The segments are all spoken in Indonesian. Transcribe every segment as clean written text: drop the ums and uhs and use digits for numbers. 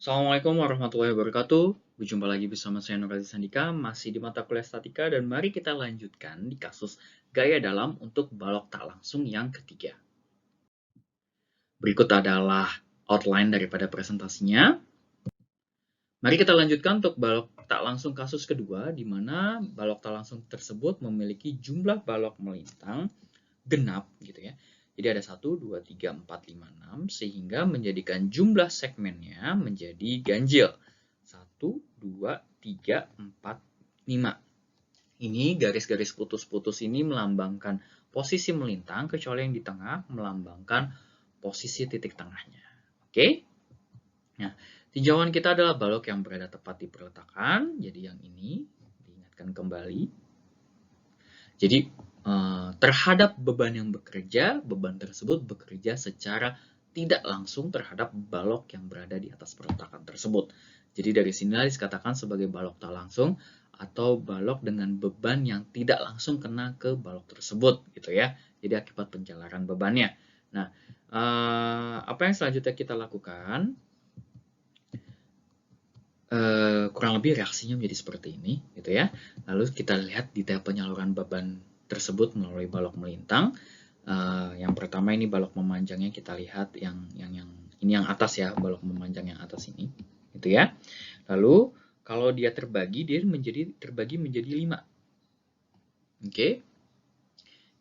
Assalamualaikum warahmatullahi wabarakatuh. Berjumpa lagi bersama saya Nurhadi Sandika, masih di mata kuliah statika, dan mari kita lanjutkan di kasus gaya dalam untuk balok tak langsung yang ketiga. Berikut adalah outline daripada presentasinya. Mari kita lanjutkan untuk balok tak langsung kasus kedua, di mana balok tak langsung tersebut memiliki jumlah balok melintang genap, gitu ya. Jadi ada 1, 2, 3, 4, 5, 6, sehingga menjadikan jumlah segmennya menjadi ganjil. 1, 2, 3, 4, 5. Ini garis-garis putus-putus ini melambangkan posisi melintang, kecuali yang di tengah melambangkan posisi titik tengahnya. Oke? Nah, tinjauan kita adalah balok yang berada tepat di perletakan. Jadi yang ini, diingatkan kembali. Jadi terhadap beban yang bekerja, beban tersebut bekerja secara tidak langsung terhadap balok yang berada di atas perletakan tersebut. Jadi dari sinilah dikatakan sebagai balok tak langsung atau balok dengan beban yang tidak langsung kena ke balok tersebut, gitu ya. Jadi akibat penjalaran bebannya. Nah, apa yang selanjutnya kita lakukan? Kurang lebih reaksinya menjadi seperti ini, gitu ya. Lalu kita lihat detail penyaluran beban tersebut melalui balok melintang. Yang pertama ini balok memanjangnya, kita lihat yang ini yang atas ya, balok memanjang yang atas ini, gitu ya. Lalu kalau dia terbagi, dia terbagi menjadi 5. Oke.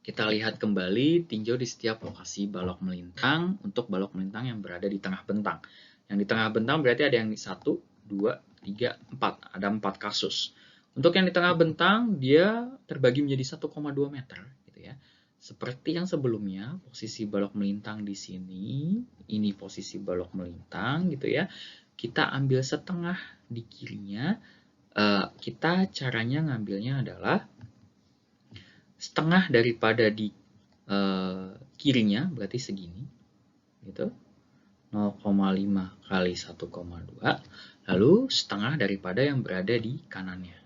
Kita lihat kembali, tinjau di setiap lokasi balok melintang untuk balok melintang yang berada di tengah bentang. Yang di tengah bentang berarti ada yang 1, 2, 3, 4. Ada 4 kasus. Untuk yang di tengah bentang, dia terbagi menjadi 1,2 meter. Gitu ya. Seperti yang sebelumnya, posisi balok melintang di sini, ini posisi balok melintang, gitu ya. Kita ambil setengah di kirinya. Kita caranya ngambilnya adalah setengah daripada di kirinya, berarti segini, gitu. 0,5 kali 1,2, lalu setengah daripada yang berada di kanannya.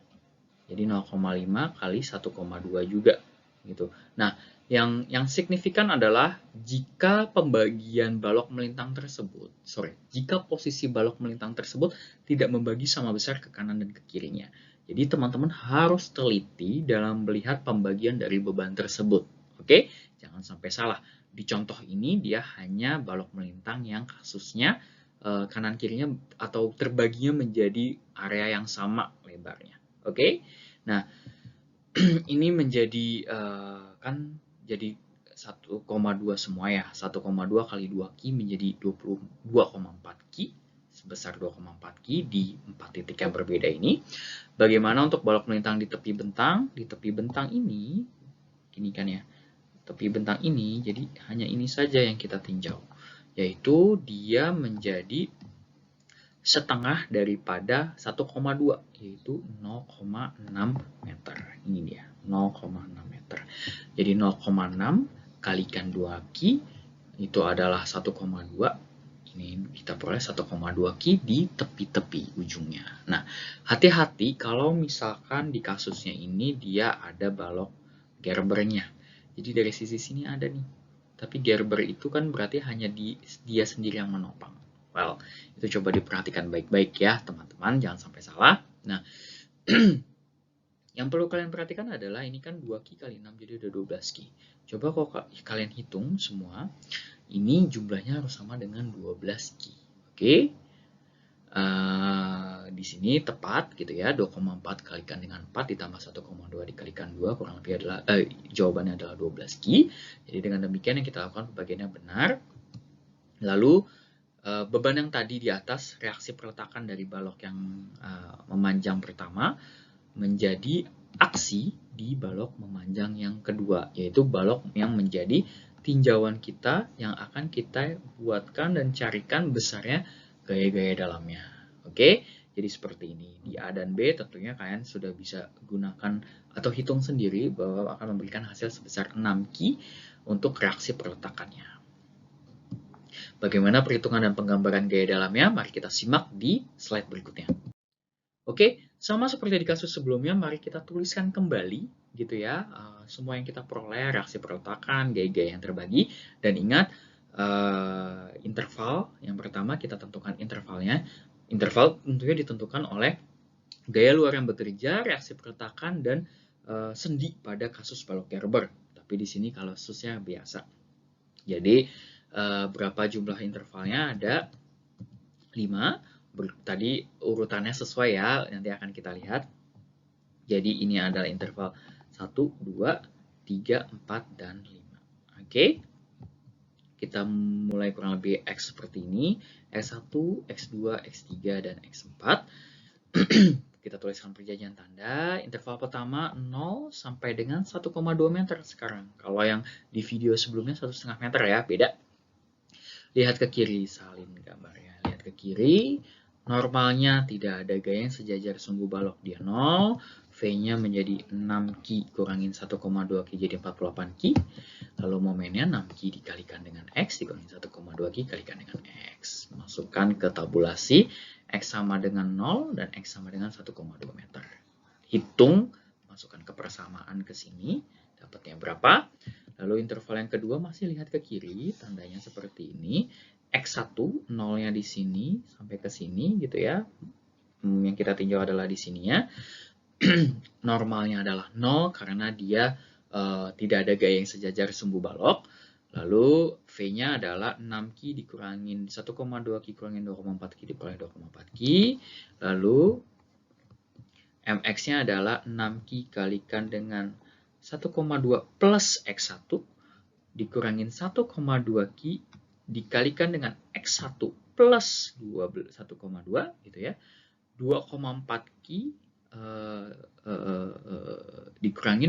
Jadi 0,5 kali 1,2 juga, gitu. Nah, yang signifikan adalah jika pembagian balok melintang tersebut, jika posisi balok melintang tersebut tidak membagi sama besar ke kanan dan ke kirinya. Jadi teman-teman harus teliti dalam melihat pembagian dari beban tersebut. Oke, jangan sampai salah. Di contoh ini dia hanya balok melintang yang kasusnya kanan kirinya atau terbaginya menjadi area yang sama lebarnya. Oke, nah ini menjadi kan jadi 1,2 semua ya. 1,2 kali 2 Ki menjadi 22,4 Ki, sebesar 2,4 Ki di 4 titik yang berbeda ini. Bagaimana untuk balok melintang di tepi bentang? Di tepi bentang ini kan ya, tepi bentang ini, jadi hanya ini saja yang kita tinjau, yaitu dia menjadi setengah daripada 1,2, yaitu 0,6 meter. Ini dia, 0,6 meter. Jadi 0,6 kalikan 2 Ki, itu adalah 1,2. Ini kita peroleh 1,2 Ki di tepi-tepi ujungnya. Nah, hati-hati kalau misalkan di kasusnya ini dia ada balok gerbernya. Jadi dari sisi sini ada nih. Tapi gerber itu kan berarti hanya dia sendiri yang menopang. Well, itu coba diperhatikan baik-baik ya, teman-teman. Jangan sampai salah. Nah, yang perlu kalian perhatikan adalah ini kan 2 Ki kali 6, jadi udah 12 Ki. Coba kalau kalian hitung semua, ini jumlahnya harus sama dengan 12 Ki. Oke? Di sini tepat gitu ya, 2,4 kalikan dengan 4 ditambah 1,2 dikalikan 2 kurang lebih adalah jawabannya adalah 12 Ki. Jadi dengan demikian yang kita lakukan pembagiannya benar. Lalu beban yang tadi di atas, reaksi perletakan dari balok yang memanjang pertama menjadi aksi di balok memanjang yang kedua, yaitu balok yang menjadi tinjauan kita yang akan kita buatkan dan carikan besarnya gaya-gaya dalamnya. Oke, jadi seperti ini. Di A dan B tentunya kalian sudah bisa gunakan atau hitung sendiri bahwa akan memberikan hasil sebesar 6 Ki untuk reaksi perletakannya. Bagaimana perhitungan dan penggambaran gaya dalamnya? Mari kita simak di slide berikutnya. Oke, sama seperti di kasus sebelumnya, mari kita tuliskan kembali gitu ya, semua yang kita peroleh, reaksi perletakan, gaya-gaya yang terbagi, dan ingat interval yang pertama kita tentukan intervalnya Interval tentunya ditentukan oleh gaya luar yang bekerja, reaksi perletakan, dan sendi pada kasus balok Gerber. Tapi di sini kalau kasusnya biasa. Jadi berapa jumlah intervalnya? Ada 5. Tadi urutannya sesuai ya, nanti akan kita lihat. Jadi ini adalah interval 1, 2, 3, 4, dan 5. Oke. Kita mulai kurang lebih X seperti ini. X1, X2, X3, dan X4. Kita tuliskan perjanjian tanda. Interval pertama 0 sampai dengan 1,2 meter sekarang. Kalau yang di video sebelumnya 1,5 meter ya, beda. Lihat ke kiri, salin gambarnya. Lihat ke kiri, normalnya tidak ada gaya yang sejajar sumbu balok. Dia 0, V-nya menjadi 6 Ki kurangin 1,2 Ki jadi 48 Ki. Lalu momennya 6 Ki dikalikan dengan X dikurangin 1,2 Ki dikalikan dengan X. Masukkan ke tabulasi, X sama dengan 0 dan X sama dengan 1,2 meter. Hitung, masukkan ke persamaan ke sini, dapatnya berapa? Lalu interval yang kedua masih lihat ke kiri, tandanya seperti ini. X1, 0-nya di sini sampai ke sini gitu ya. Yang kita tinjau adalah di sininya. Normalnya adalah 0 karena dia tidak ada gaya yang sejajar sumbu balok. Lalu V-nya adalah 6 Ki dikurangin 1,2 Ki kurangin 2,4 Ki dikurangi 2,4 Ki. Lalu MX-nya adalah 6 Ki kalikan dengan 1,2 plus X1 dikurangin 1,2 Ki dikalikan dengan X1 plus 1,2 gitu ya. 2,4 Ki dikurangin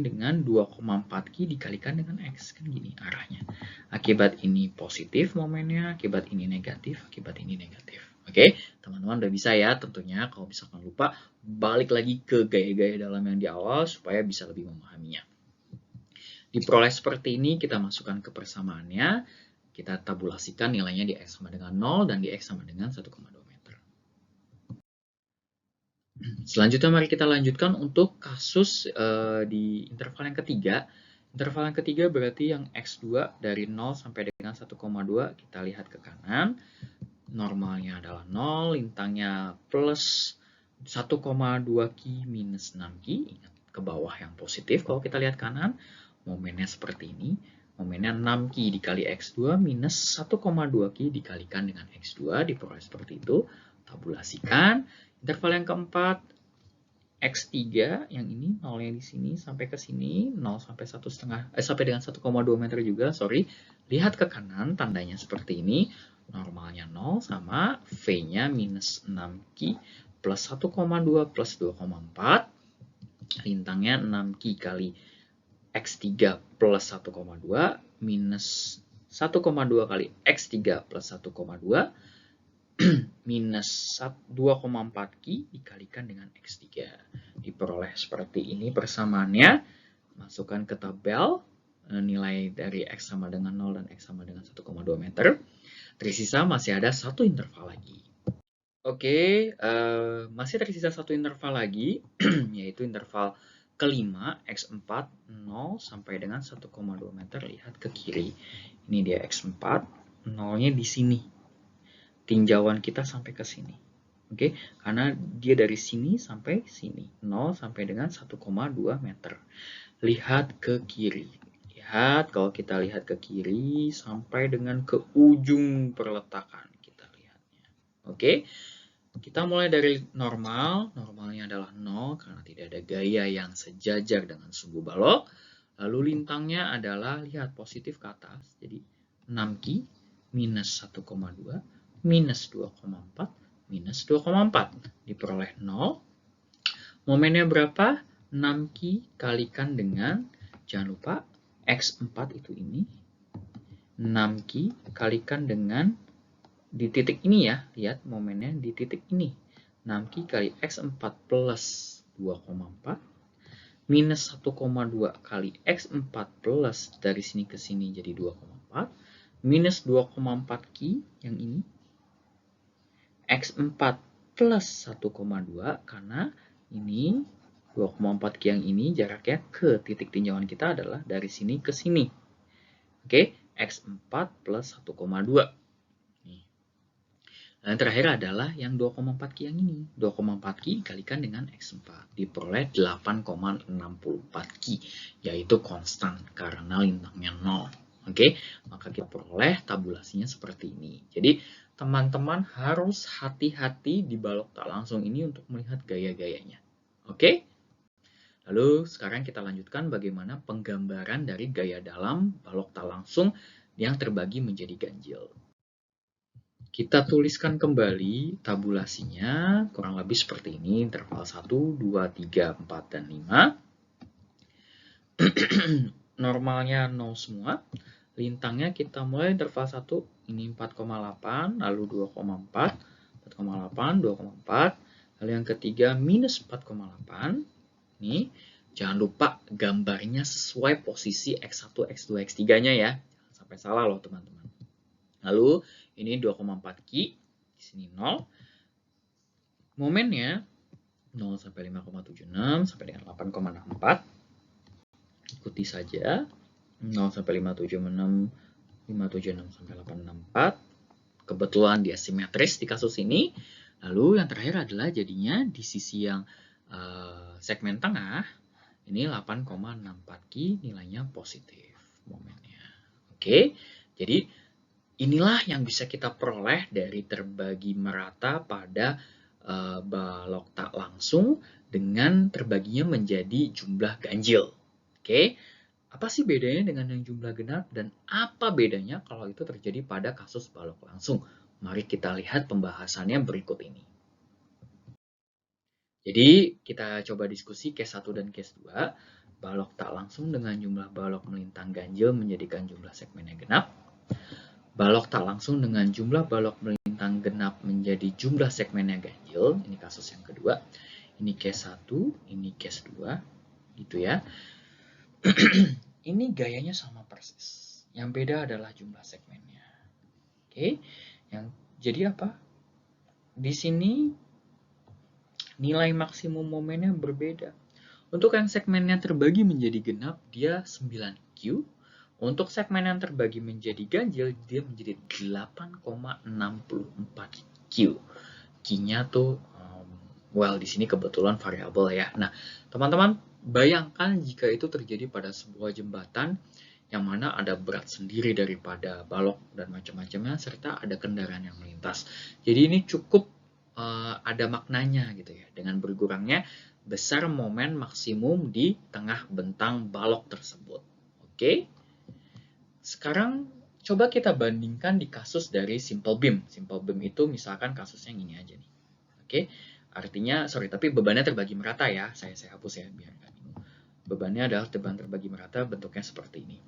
dengan 2,4 Ki dikalikan dengan X, kan gini arahnya. Akibat ini positif momennya, akibat ini negatif, akibat ini negatif. Oke, teman-teman udah bisa ya tentunya. Kalau misalkan lupa, balik lagi ke gaya-gaya dalam yang di awal supaya bisa lebih memahaminya. Diperoleh seperti ini, kita masukkan ke persamaannya, kita tabulasikan nilainya di X sama dengan 0 dan di X sama dengan 1,2 meter. Selanjutnya mari kita lanjutkan untuk kasus di interval yang ketiga. Interval yang ketiga berarti yang X2 dari 0 sampai dengan 1,2, kita lihat ke kanan. Normalnya adalah 0, lintangnya plus 1,2 Ki minus 6 Ki. Ingat ke bawah yang positif kalau kita lihat kanan. Momennya seperti ini. Momennya 6 Ki dikali X2 minus 1,2 Ki dikalikan dengan X2. Diperoleh seperti itu. Tabulasikan. Interval yang keempat, X3 yang ini 0-nya di sini sampai ke sini 0 sampai 1,5 sampai dengan 1,2 meter juga, sorry. Lihat ke kanan, tandanya seperti ini. Normalnya 0 sama V-nya minus 6 Ki plus 1,2 plus 2,4. Lintangnya 6 Ki kali X3 plus 1,2 minus 1,2 kali X3 plus 1,2 minus 2,4 Ki dikalikan dengan X3. Diperoleh seperti ini persamaannya. Masukkan ke tabel nilai dari X sama dengan 0 dan X sama dengan 1,2 meter. Tersisa masih ada satu interval lagi. Oke, masih tersisa satu interval lagi, yaitu interval kelima, X4, 0 sampai dengan 1,2 meter. Lihat ke kiri. Ini dia X4, 0-nya di sini. Tinjauan kita sampai ke sini. Oke, karena dia dari sini sampai sini, 0 sampai dengan 1,2 meter. Lihat ke kiri. Lihat, kalau kita lihat ke kiri sampai dengan ke ujung perletakan kita lihatnya. Oke. Kita mulai dari normal. Normalnya adalah 0 karena tidak ada gaya yang sejajar dengan sumbu balok. Lalu lintangnya adalah, lihat, positif ke atas. Jadi 6 Ki minus 1,2 minus 2,4 minus 2,4. Diperoleh 0. Momennya berapa? 6 Ki kalikan dengan, jangan lupa, X4 itu ini. 6 Ki kalikan dengan, di titik ini ya, lihat momennya di titik ini. 6 Ki kali X4 plus 2,4 minus 1,2 kali X4 plus dari sini ke sini jadi 2,4 minus 2,4 Ki yang ini. X4 plus 1,2 karena ini 2,4 Ki yang ini jaraknya ke titik tinjauan kita adalah dari sini ke sini. Oke, X4 plus 1,2. Dan terakhir adalah yang 2,4 Ki yang ini. 2,4 Ki dikalikan dengan X4. Diperoleh 8,64 Ki. Yaitu konstan karena lintangnya 0. Oke, maka kita peroleh tabulasinya seperti ini. Jadi teman-teman harus hati-hati di balok tak langsung ini untuk melihat gaya-gayanya. Oke? Lalu sekarang kita lanjutkan bagaimana penggambaran dari gaya dalam balok tak langsung yang terbagi menjadi ganjil. Kita tuliskan kembali tabulasinya kurang lebih seperti ini, interval 1, 2, 3, 4, dan 5. Normalnya 0 semua. Lintangnya kita mulai interval 1, ini 4,8, lalu 2,4, 4,8, 2,4. Lalu yang ketiga minus 4,8. Nih, jangan lupa gambarnya sesuai posisi X1, X2, X3-nya ya. Jangan sampai salah loh teman-teman. Lalu ini 2,4 Ki, di sini 0. Momennya 0 sampai 5,76 sampai dengan 8,64. Ikuti saja. 0 sampai 576, 576 sampai 864. Kebetulan dia simetris di kasus ini. Lalu yang terakhir adalah jadinya di sisi yang segmen tengah, ini 8,64 Ki, nilainya positif momennya. Oke, jadi inilah yang bisa kita peroleh dari terbagi merata pada balok tak langsung dengan terbaginya menjadi jumlah ganjil. Oke, apa sih bedanya dengan yang jumlah genap dan apa bedanya kalau itu terjadi pada kasus balok langsung? Mari kita lihat pembahasannya berikut ini. Jadi kita coba diskusi case 1 dan case 2. Balok tak langsung dengan jumlah balok melintang ganjil menjadikan jumlah segmennya genap. Balok tak langsung dengan jumlah balok melintang genap menjadi jumlah segmennya ganjil. Ini kasus yang kedua. Ini case 1, ini case 2. Gitu ya. Ini gayanya sama persis. Yang beda adalah jumlah segmennya. Oke. Jadi apa? Di sini nilai maksimum momennya berbeda. Untuk yang segmennya terbagi menjadi genap, dia 9Q. Untuk segmen yang terbagi menjadi ganjil, dia menjadi 8,64Q. Q-nya tuh, di sini kebetulan variabel ya. Nah, teman-teman, bayangkan jika itu terjadi pada sebuah jembatan yang mana ada berat sendiri daripada balok dan macam-macamnya, serta ada kendaraan yang melintas. Jadi ini cukup ada maknanya gitu ya, dengan berkurangnya besar momen maksimum di tengah bentang balok tersebut. Oke, sekarang coba kita bandingkan di kasus dari simple beam. Simple beam itu misalkan kasusnya gini aja nih. Oke, artinya tapi bebannya terbagi merata ya. Saya hapus ya biar nggak bingung. Bebannya adalah beban terbagi merata, bentuknya seperti ini.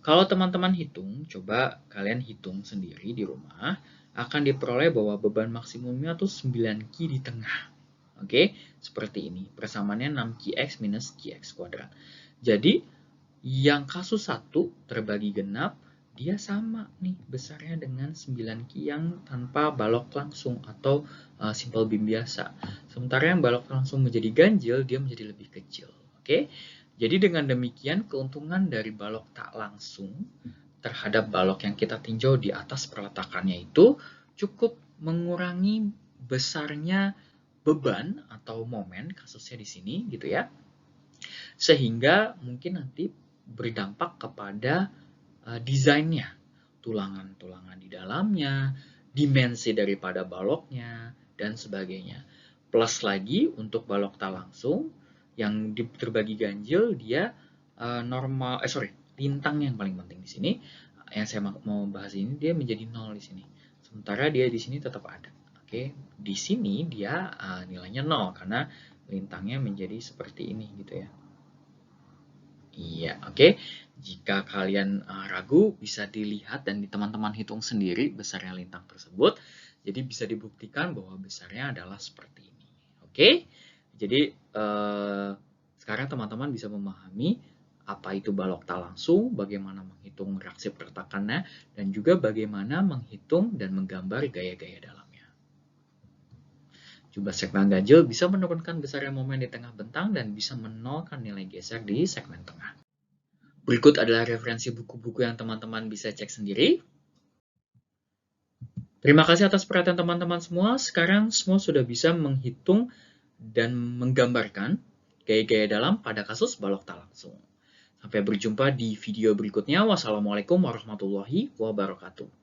Kalau teman-teman hitung, coba kalian hitung sendiri di rumah, akan diperoleh bahwa beban maksimumnya tuh 9 Ki di tengah. Oke, seperti ini. Persamaannya 6Qx minus Qx kuadrat. Jadi, yang kasus 1 terbagi genap, dia sama nih besarnya dengan 9 Ki yang tanpa balok langsung atau simple beam biasa. Sementara yang balok langsung menjadi ganjil, dia menjadi lebih kecil. Oke, jadi dengan demikian keuntungan dari balok tak langsung terhadap balok yang kita tinjau di atas peletakannya itu cukup mengurangi besarnya beban atau momen kasusnya di sini gitu ya. Sehingga mungkin nanti berdampak kepada desainnya, tulangan-tulangan di dalamnya, dimensi daripada baloknya dan sebagainya. Plus lagi untuk balok tak langsung yang terbagi ganjil dia lintang yang paling penting di sini yang saya mau bahas ini dia menjadi 0 di sini. Sementara dia di sini tetap ada. Oke, di sini dia nilainya 0 karena lintangnya menjadi seperti ini gitu ya. Iya, oke. Jika kalian ragu bisa dilihat dan teman-teman hitung sendiri besarnya lintang tersebut. Jadi bisa dibuktikan bahwa besarnya adalah seperti ini. Oke. Jadi sekarang teman-teman bisa memahami apa itu balok tak langsung, bagaimana menghitung reaksi perletakannya, dan juga bagaimana menghitung dan menggambar gaya-gaya dalamnya. Jumlah segmen ganjil bisa menurunkan besarnya momen di tengah bentang dan bisa menolkan nilai geser di segmen tengah. Berikut adalah referensi buku-buku yang teman-teman bisa cek sendiri. Terima kasih atas perhatian teman-teman semua. Sekarang semua sudah bisa menghitung dan menggambarkan gaya-gaya dalam pada kasus balok tak langsung. Sampai berjumpa di video berikutnya. Wassalamualaikum warahmatullahi wabarakatuh.